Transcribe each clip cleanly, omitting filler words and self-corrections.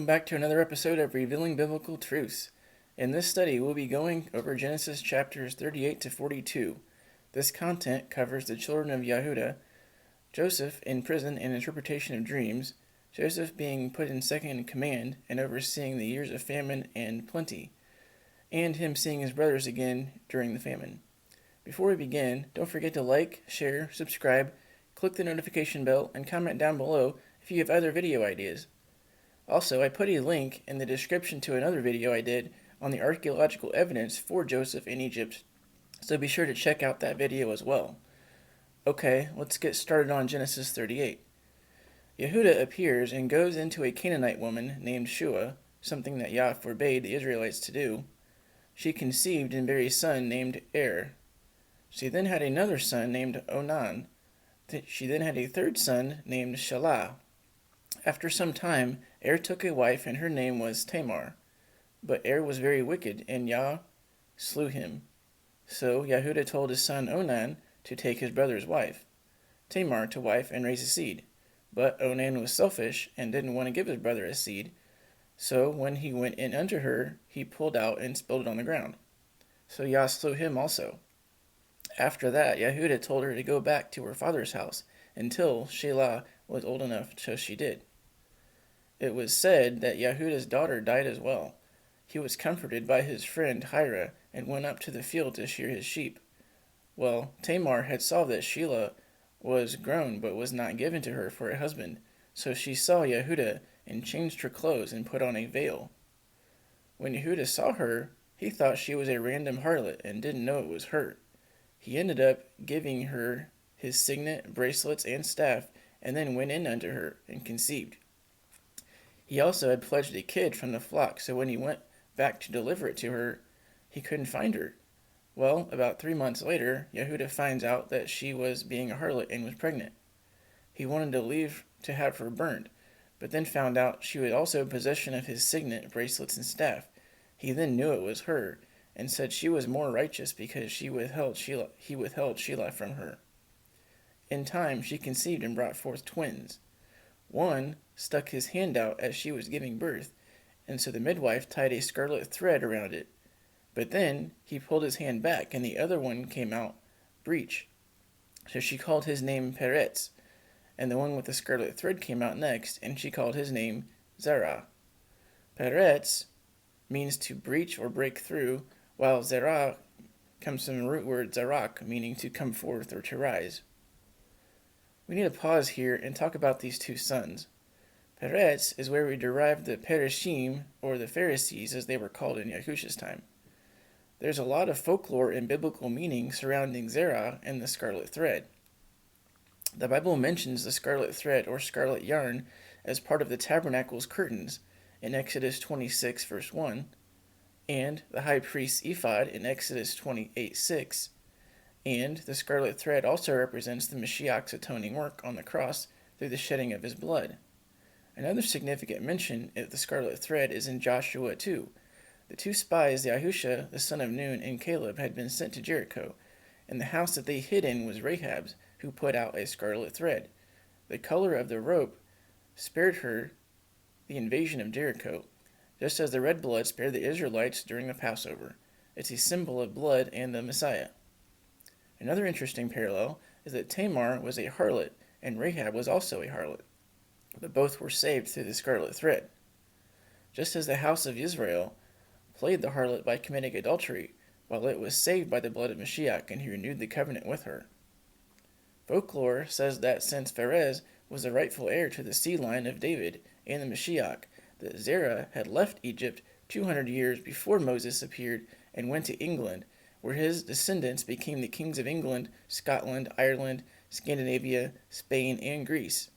welcome back to another episode of Revealing Biblical Truths. In this study, we'll be going over Genesis chapters 38 to 42. This content covers the children of Yahudah, Joseph in prison and interpretation of dreams, Joseph being put in second in command and overseeing the years of famine and plenty, and him seeing his brothers again during the famine. Before we begin, don't forget to like, share, subscribe, click the notification bell, and comment down below if you have other video ideas. Also, I put a link in the description to another video I did on the archaeological evidence for Joseph in Egypt, so be sure to check out that video as well. Okay, let's get started on Genesis 38. Yahudah appears and goes into a Canaanite woman named Shua, something that Yah forbade the Israelites to do. She conceived and bare a son named She then had another son named Onan. She then had a third son named Shelah. After some time, took a wife, and her name was Tamar. But was very wicked, and Yah slew him. So Yahudah told his son Onan to take his brother's wife, Tamar, to wife and raise a seed. But Onan was selfish and didn't want to give his brother a seed. So when he went in unto her, he pulled out and spilled it on the ground. So Yah slew him also. After that, Yahudah told her to go back to her father's house until Shelah was old enough, so she did. It was said that Yahudah's daughter died as well. He was comforted by his friend Hira and went up to the field to shear his sheep. Well, Tamar had saw that Shelah was grown but was not given to her for a husband, so she saw Yahudah and changed her clothes and put on a veil. When Yahudah saw her, he thought she was a random harlot and didn't know it was her. He ended up giving her his signet, bracelets, and staff, and then went in unto her and conceived. He also had pledged a kid from the flock, so when he went back to deliver it to her, he couldn't find her. Well, about 3 months later, Yahudah finds out that she was being a harlot and was pregnant. He wanted to leave to have her burned, but then found out she was also in possession of his signet, bracelets, and staff. He then knew it was her, and said she was more righteous because he withheld Shelah from her. In time, she conceived and brought forth twins. One stuck his hand out as she was giving birth, and so the midwife tied a scarlet thread around it. But then he pulled his hand back, and the other one came out breech. So she called his name Peretz, and the one with the scarlet thread came out next, and she called his name Zerah. Peretz means to breach or break through, while Zerah comes from the root word zarak, meaning to come forth or to rise. We need to pause here and talk about these two sons. Peretz is where we derive the Pereshim, or the Pharisees as they were called in Yahushua's time. There's a lot of folklore and biblical meaning surrounding Zerah and the scarlet thread. The Bible mentions the scarlet thread or scarlet yarn as part of the tabernacle's curtains in Exodus 26 verse 1, and the high priest's ephod in Exodus 28:6. And the scarlet thread also represents the Mashiach's atoning work on the cross through the shedding of his blood. Another significant mention of the scarlet thread is in Joshua 2. The two spies, Yahushua, the son of Nun, and Caleb, had been sent to Jericho, and the house that they hid in was Rahab's, who put out a scarlet thread. The color of the rope spared her the invasion of Jericho, just as the red blood spared the Israelites during the Passover. It's a symbol of blood and the Messiah. Another interesting parallel is that Tamar was a harlot and Rahab was also a harlot, but both were saved through the scarlet thread. Just as the house of Israel played the harlot by committing adultery, while it was saved by the blood of Mashiach, and he renewed the covenant with her. Folklore says that since Pharez was the rightful heir to the seed line of David and the Mashiach, that Zerah had left Egypt 200 years before Moses appeared and went to England, where his descendants became the kings of England, Scotland, Ireland, Scandinavia, Spain, and Greece.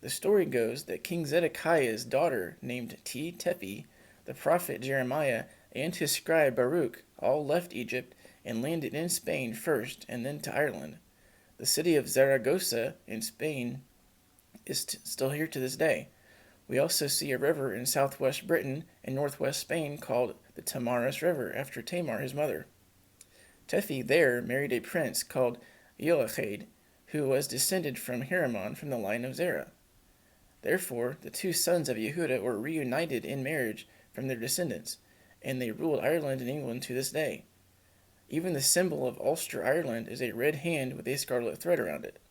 The story goes that King Zedekiah's daughter, named Tepi, the prophet Jeremiah, and his scribe Baruch all left Egypt and landed in Spain first and then to Ireland. The city of Zaragoza in Spain is still here to this day. We also see a river in southwest Britain and northwest Spain called the Tamaris River after Tamar, his mother. Tepi there married a prince called Joachid, who was descended from Haramon from the line of Zerah. Therefore, the two sons of Yahudah were reunited in marriage from their descendants, and they ruled Ireland and England to this day. Even the symbol of Ulster, Ireland, is a red hand with a scarlet thread around it.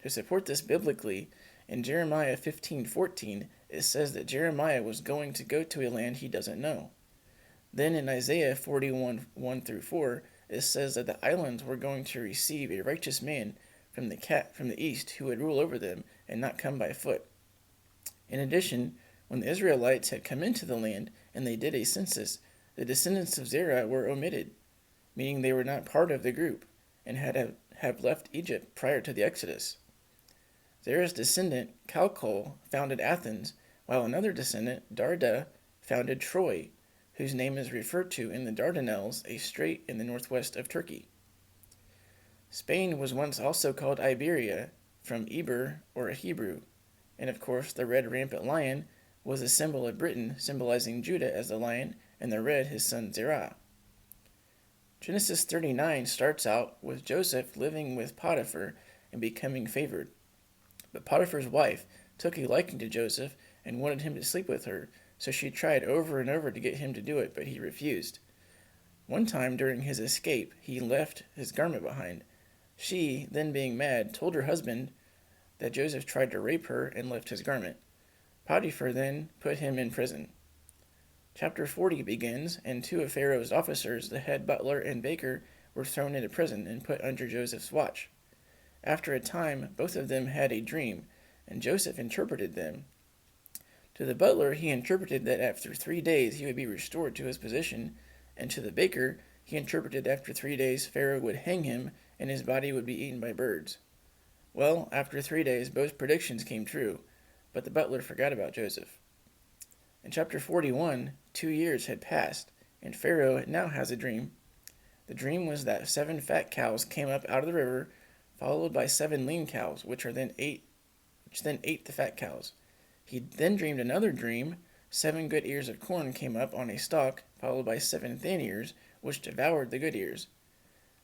To support this biblically, in Jeremiah 15:14, it says that Jeremiah was going to go to a land he doesn't know. Then in Isaiah 41:1-4, it says that the islands were going to receive a righteous man from the east who would rule over them and not come by foot. In addition, when the Israelites had come into the land and they did a census, the descendants of Zerah were omitted, meaning they were not part of the group and have left Egypt prior to the Exodus. Zerah's descendant, Calcol, founded Athens, while another descendant, Darda, founded Troy, whose name is referred to in the Dardanelles, a strait in the northwest of Turkey. Spain was once also called Iberia, from Iber, or a Hebrew, and of course the red rampant lion was a symbol of Britain, symbolizing Judah as the lion, and the red his son Zerah. Genesis 39 starts out with Joseph living with Potiphar and becoming favored. But Potiphar's wife took a liking to Joseph and wanted him to sleep with her, so she tried over and over to get him to do it, but he refused. One time during his escape, he left his garment behind. She, then being mad, told her husband that Joseph tried to rape her and left his garment. Potiphar then put him in prison. Chapter 40 begins, and two of Pharaoh's officers, the head butler and baker, were thrown into prison and put under Joseph's watch. After a time, both of them had a dream, and Joseph interpreted them. To the butler, he interpreted that after 3 days he would be restored to his position, and to the baker, he interpreted after 3 days Pharaoh would hang him and his body would be eaten by birds. Well, after 3 days, both predictions came true, but the butler forgot about Joseph. In chapter 41, 2 years had passed, and Pharaoh now has a dream. The dream was that 7 fat cows came up out of the river, followed by 7 lean cows, which then ate the fat cows. He then dreamed another dream. 7 good ears of corn came up on a stalk, followed by 7 thin ears, which devoured the good ears.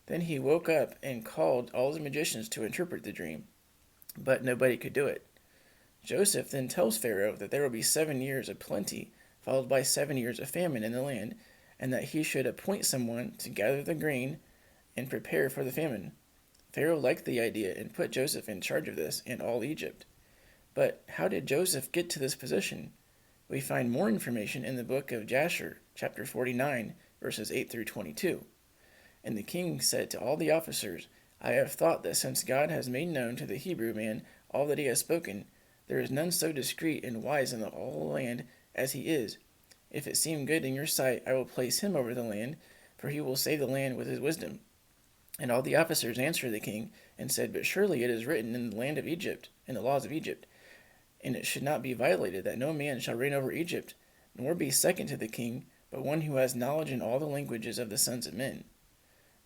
Then he woke up and called all the magicians to interpret the dream, but nobody could do it. Joseph then tells Pharaoh that there will be 7 years of plenty, followed by 7 years of famine in the land, and that he should appoint someone to gather the grain and prepare for the famine. Pharaoh liked the idea and put Joseph in charge of this and all Egypt. But how did Joseph get to this position? We find more information in the book of Jasher, chapter 49, verses 8-22. And the king said to all the officers, I have thought that since God has made known to the Hebrew man all that he has spoken, there is none so discreet and wise in all the land as he is. If it seem good in your sight, I will place him over the land, for he will save the land with his wisdom. And all the officers answered the king, and said, But surely it is written in the land of Egypt, in the laws of Egypt, and it should not be violated, that no man shall reign over Egypt, nor be second to the king, but one who has knowledge in all the languages of the sons of men.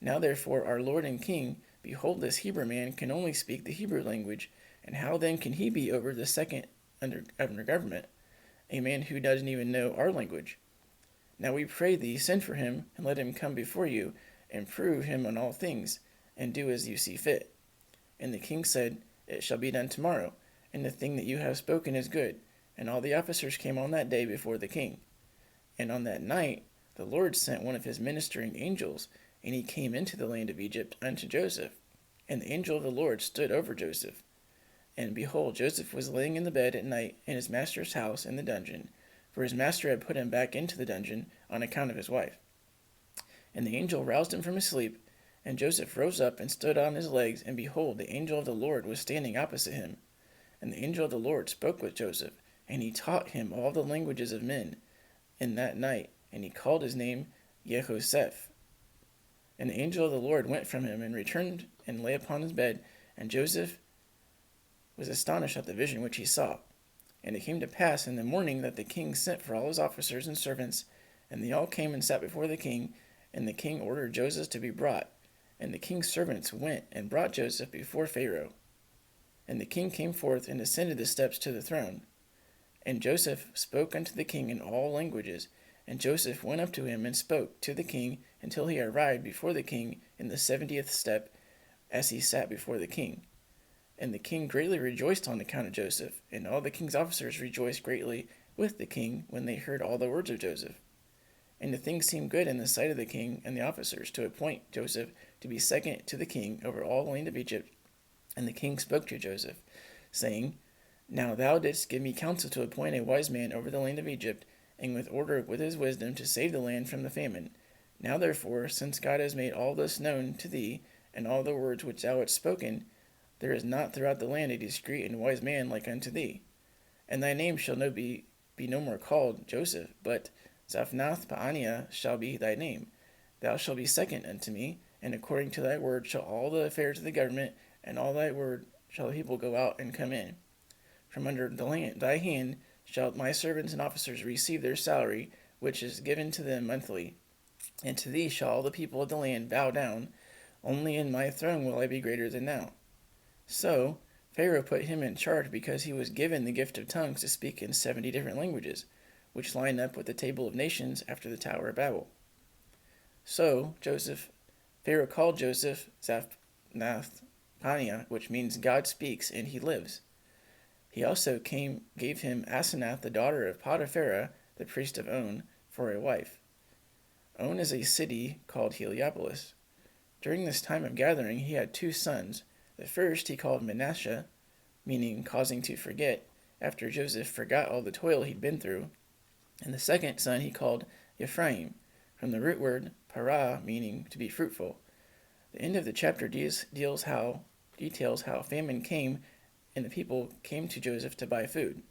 Now therefore, our Lord and King, behold, this Hebrew man can only speak the Hebrew language, and how then can he be over the second under government, a man who doesn't even know our language? Now we pray thee, send for him, and let him come before you, and prove him on all things, and do as you see fit. And the king said, It shall be done tomorrow, and the thing that you have spoken is good. And all the officers came on that day before the king. And on that night the Lord sent one of his ministering angels, and he came into the land of Egypt unto Joseph. And the angel of the Lord stood over Joseph. And behold, Joseph was laying in the bed at night in his master's house in the dungeon, for his master had put him back into the dungeon on account of his wife. And the angel roused him from his sleep, and Joseph rose up and stood on his legs, and behold, the angel of the Lord was standing opposite him. And the angel of the Lord spoke with Joseph, and he taught him all the languages of men in that night, and he called his name Yehoshaphat. And the angel of the Lord went from him and returned and lay upon his bed, and Joseph was astonished at the vision which he saw. And it came to pass in the morning that the king sent for all his officers and servants, and they all came and sat before the king, and the king ordered Joseph to be brought. And the king's servants went and brought Joseph before Pharaoh. And the king came forth and ascended the steps to the throne. And Joseph spoke unto the king in all languages, and Joseph went up to him and spoke to the king until he arrived before the king in the 70th step, as he sat before the king. And the king greatly rejoiced on account of Joseph, and all the king's officers rejoiced greatly with the king when they heard all the words of Joseph. And the thing seemed good in the sight of the king and the officers to appoint Joseph to be second to the king over all the land of Egypt. And the king spoke to Joseph, saying, Now thou didst give me counsel to appoint a wise man over the land of Egypt, and with order with his wisdom to save the land from the famine. Now therefore, since God has made all this known to thee, and all the words which thou hast spoken, there is not throughout the land a discreet and wise man like unto thee. And thy name shall be no more called Joseph, but Zaphnath-Paaneah shall be thy name. Thou shalt be second unto me, and according to thy word shall all the affairs of the government, and all thy word shall the people go out and come in. From under thy hand shall my servants and officers receive their salary, which is given to them monthly. And to thee shall all the people of the land bow down. Only in my throne will I be greater than thou. So Pharaoh put him in charge because he was given the gift of tongues to speak in 70 different languages, which line up with the table of nations after the Tower of Babel. So Pharaoh called Joseph Zaphnath-Paaneah, which means God speaks and he lives. He also gave him Asenath, the daughter of Potiphera, the priest of On, for a wife. On is a city called Heliopolis. During this time of gathering he had 2 sons. The first he called Manasseh, meaning causing to forget, after Joseph forgot all the toil he'd been through. And the second son he called Ephraim, from the root word parah, meaning to be fruitful. The end of the chapter details how famine came and the people came to Joseph to buy food.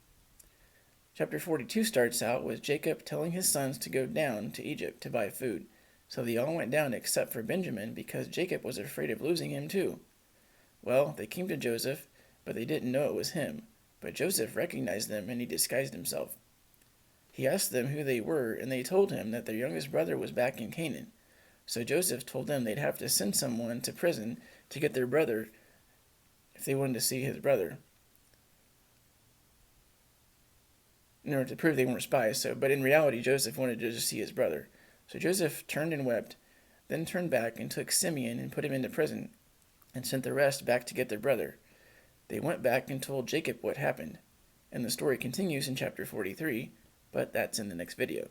Chapter 42 starts out with Jacob telling his sons to go down to Egypt to buy food. So they all went down except for Benjamin, because Jacob was afraid of losing him too. Well, they came to Joseph, but they didn't know it was him. But Joseph recognized them, and he disguised himself. He asked them who they were, and they told him that their youngest brother was back in Canaan. So Joseph told them they'd have to send someone to prison to get their brother if they wanted to see his brother, in order to prove they weren't spies. But in reality, Joseph wanted to just see his brother. So Joseph turned and wept, then turned back and took Simeon and put him into prison, and sent the rest back to get their brother. They went back and told Jacob what happened. And the story continues in chapter 43, but that's in the next video.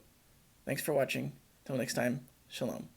Thanks for watching. Till next time, shalom.